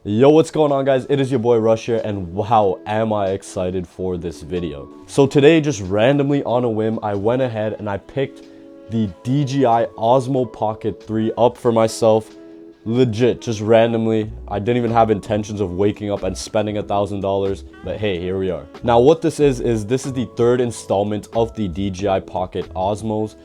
Yo, what's going on, guys? It is your boy Rush here, and wow, am I excited for this video. So today, just randomly on a whim, I went ahead and I picked the DJI Osmo Pocket 3 up for myself. Legit, just randomly. I didn't even have intentions of waking up and spending $1,000, but hey, here we are. Now what this is this is the third installment of the DJI Pocket Osmos.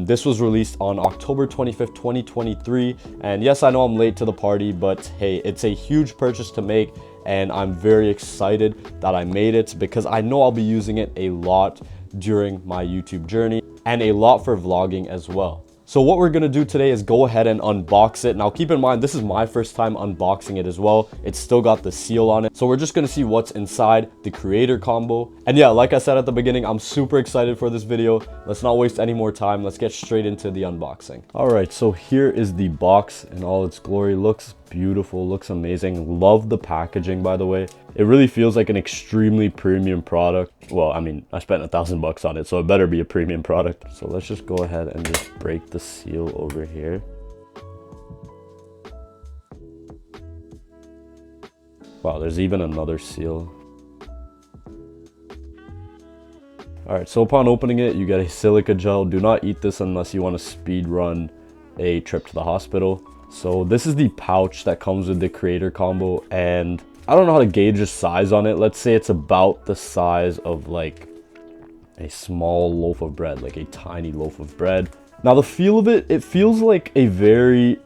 This was released on October 25th, 2023, and yes, I know I'm late to the party, but hey, it's a huge purchase to make, and I'm very excited that I made it because I know I'll be using it a lot during my YouTube journey and a lot for vlogging as well. So what we're gonna do today is go ahead and unbox it. Now keep in mind, this is my first time unboxing it as well. It's still got the seal on it. So we're just gonna see what's inside the creator combo. And yeah, like I said at the beginning, I'm super excited for this video. Let's not waste any more time. Let's get straight into the unboxing. All right, so here is the box in all its glory. Looks beautiful, looks amazing. Love the packaging, by the way. It really feels like an extremely premium product. Well, I mean, I spent $1,000 on it, so it better be a premium product. So let's just go ahead and just break the seal over here. Wow, there's even another seal. All right, so upon opening it, you get a silica gel. Do not eat this unless you want to speed run a trip to the hospital. So this is the pouch that comes with the creator combo, and I don't know how to gauge the size on it. Let's say it's about the size of like a small loaf of bread, like a tiny loaf of bread. Now the feel of it, it feels like a very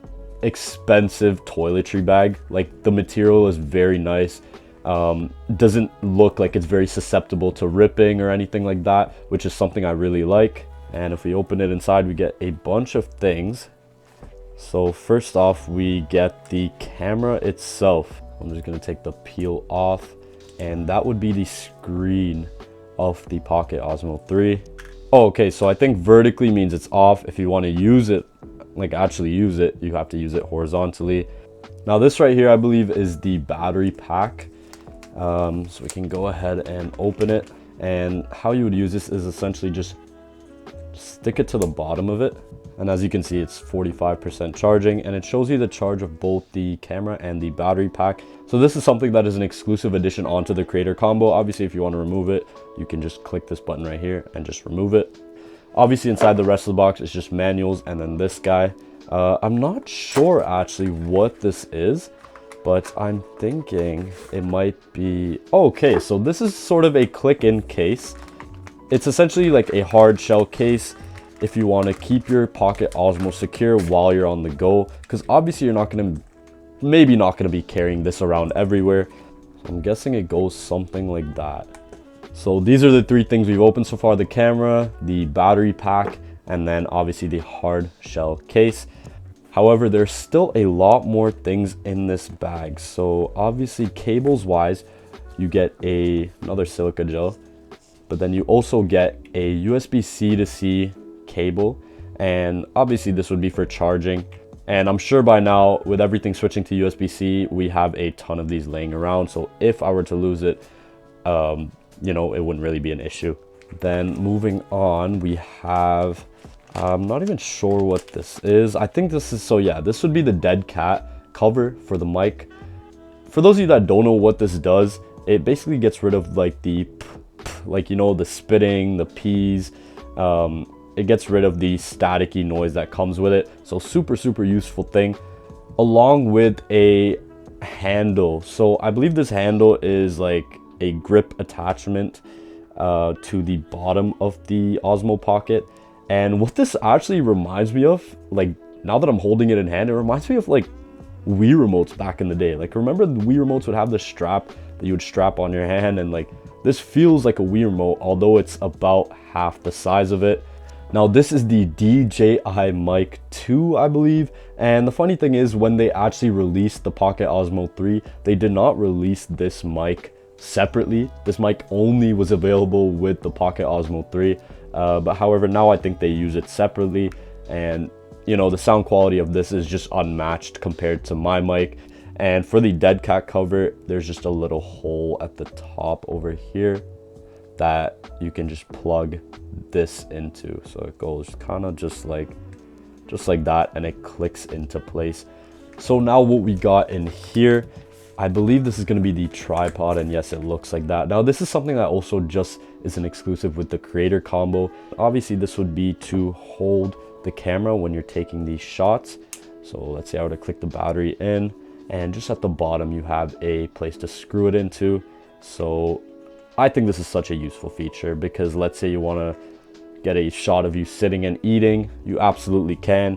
expensive toiletry bag. Like the material is very nice. Doesn't look like it's very susceptible to ripping or anything like that, which is something I really like. And if we open it inside, we get a bunch of things. So first off, we get the camera itself. I'm just gonna take the peel off, and that would be the screen of the Pocket Osmo 3. Oh, okay, so I think vertically means it's off. If you want to use it, like actually use it, you have to use it horizontally. Now this right here, I believe, is the battery pack. So we can go ahead and open it, and how you would use this is essentially just stick it to the bottom of it. And as you can see, it's 45% charging, and it shows you the charge of both the camera and the battery pack. So this is something that is an exclusive addition onto the creator combo. Obviously, if you want to remove it, you can just click this button right here and just remove it. Obviously, inside the rest of the box, it's just manuals, and then this guy. I'm not sure actually what this is, but I'm thinking it might be... Oh, okay, so this is sort of a click-in case. It's essentially like a hard shell case if you want to keep your Pocket Osmo secure while you're on the go, because obviously you're not going to, maybe not going to be carrying this around everywhere. So I'm guessing it goes something like that. So these are the three things we've opened so far: the camera, the battery pack, and then obviously the hard shell case. However, there's still a lot more things in this bag. So obviously, cables wise, you get another silica gel, but then you also get a USB-C to C cable, and obviously this would be for charging. And I'm sure by now, with everything switching to USB-C, we have a ton of these laying around, so if I were to lose it, you know, it wouldn't really be an issue. Then moving on, we have, I'm not even sure what this is. I think this is, so yeah, this would be the dead cat cover for the mic. For those of you that don't know what this does, it basically gets rid of like the like, you know, the spitting, the peas. It gets rid of the staticky noise that comes with it. So super useful thing, along with a handle. So I believe this handle is like a grip attachment to the bottom of the Osmo Pocket. And what this actually reminds me of, like now that I'm holding it in hand, it reminds me of like Wii remotes back in the day. Like remember the Wii remotes would have this strap that you would strap on your hand, and like this feels like a Wii remote, although it's about half the size of it. Now this is the DJI Mic 2, I believe, and the funny thing is, when they actually released the Pocket Osmo 3, they did not release this mic separately. This mic only was available with the Pocket Osmo 3, but however, now I think they use it separately, and you know, the sound quality of this is just unmatched compared to my mic. And for the dead cat cover, there's just a little hole at the top over here that you can just plug this into, so it goes kind of just like that, and it clicks into place. So now what we got in here I believe this is going to be the tripod, and yes, it looks like that. Now, this is something that also just is an exclusive with the creator combo. Obviously, this would be to hold the camera when you're taking these shots. So let's say I were to click the battery in, and just at the bottom you have a place to screw it into. So I think this is such a useful feature, because let's say you want to get a shot of you sitting and eating, you absolutely can.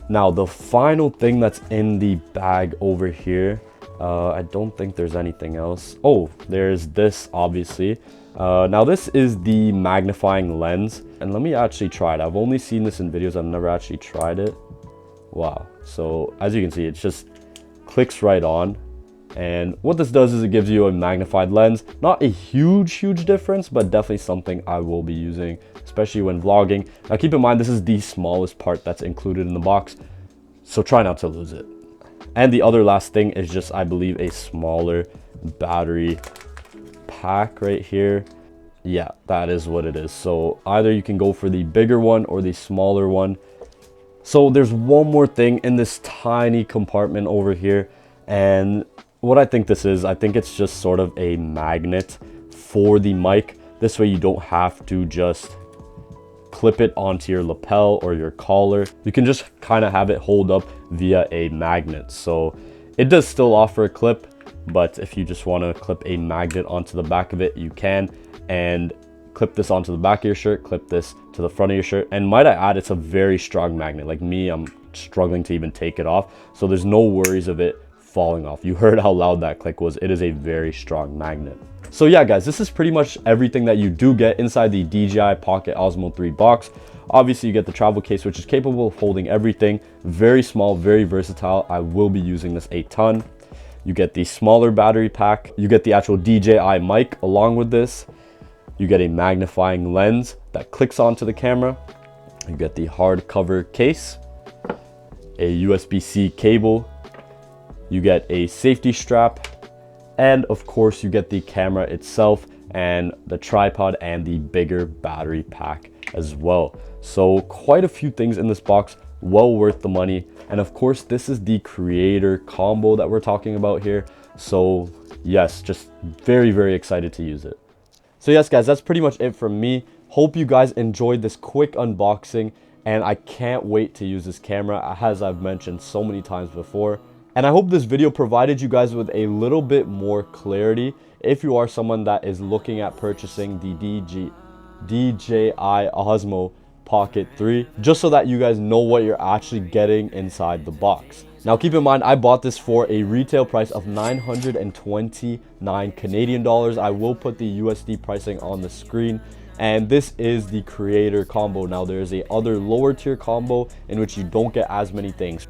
Now, the final thing that's in the bag over here, I don't think there's anything else. Oh, there's this, obviously. Now, this is the magnifying lens, and let me actually try it. I've only seen this in videos. I've never actually tried it. Wow. So as you can see, it just clicks right on. And what this does is it gives you a magnified lens. Not a huge difference, but definitely something I will be using, especially when vlogging. Now, keep in mind, this is the smallest part that's included in the box, so try not to lose it. And the other last thing is just, I believe, a smaller battery pack right here. Yeah, that is what it is. So either you can go for the bigger one or the smaller one. So there's one more thing in this tiny compartment over here, and what I think this is, I think it's just sort of a magnet for the mic. This way you don't have to just clip it onto your lapel or your collar. You can just kind of have it hold up via a magnet. So it does still offer a clip, but if you just want to clip a magnet onto the back of it, you can. And clip this onto the back of your shirt, clip this to the front of your shirt. And might I add, it's a very strong magnet. Like me, I'm struggling to even take it off. So there's no worries of it falling off. You heard how loud that click was. It is a very strong magnet. So yeah, guys, this is pretty much everything that you do get inside the DJI Pocket Osmo 3 box. Obviously, you get the travel case, which is capable of holding everything. Very small, very versatile. I will be using this a ton. You get the smaller battery pack. You get the actual DJI mic along with this. You get a magnifying lens that clicks onto the camera. You get the hardcover case, a USB-C cable. You get a safety strap, and of course you get the camera itself and the tripod and the bigger battery pack as well. So quite a few things in this box, well worth the money. And of course, this is the creator combo that we're talking about here. So yes, just very excited to use it. So yes, guys, that's pretty much it from me. Hope you guys enjoyed this quick unboxing, and I can't wait to use this camera, as I've mentioned so many times before. And I hope this video provided you guys with a little bit more clarity if you are someone that is looking at purchasing the DJI Osmo Pocket 3, just so that you guys know what you're actually getting inside the box. Now, keep in mind, I bought this for a retail price of 929 Canadian dollars. I will put the USD pricing on the screen. And this is the creator combo. Now, there's a other lower tier combo in which you don't get as many things.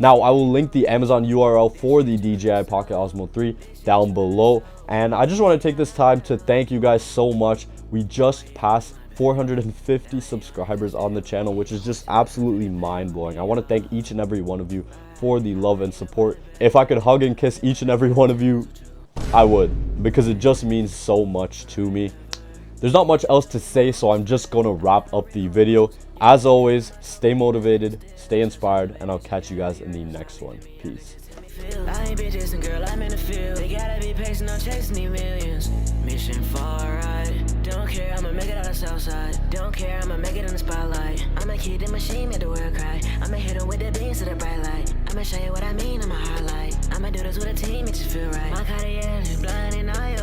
Now, I will link the Amazon URL for the DJI Pocket Osmo 3 down below. And I just want to take this time to thank you guys so much. We just passed 450 subscribers on the channel, which is just absolutely mind-blowing. I want to thank each and every one of you for the love and support. If I could hug and kiss each and every one of you, I would, because it just means so much to me. There's not much else to say, so I'm just gonna wrap up the video. As always, stay motivated, stay inspired, and I'll catch you guys in the next one. Peace. I ain't bitches and girl, I'm in the field. They gotta be patient, I'm chasing these millions. Mission far right. Don't care, I'ma make it out of Southside. Don't care, I'ma make it in the spotlight. I'ma keep the machine, make the world cry. I'ma hit 'em with the beams to the bright light. I'ma show you what I mean, I'ma highlight. I'ma do this with a team, it just feel right. My Cartier is blinding all your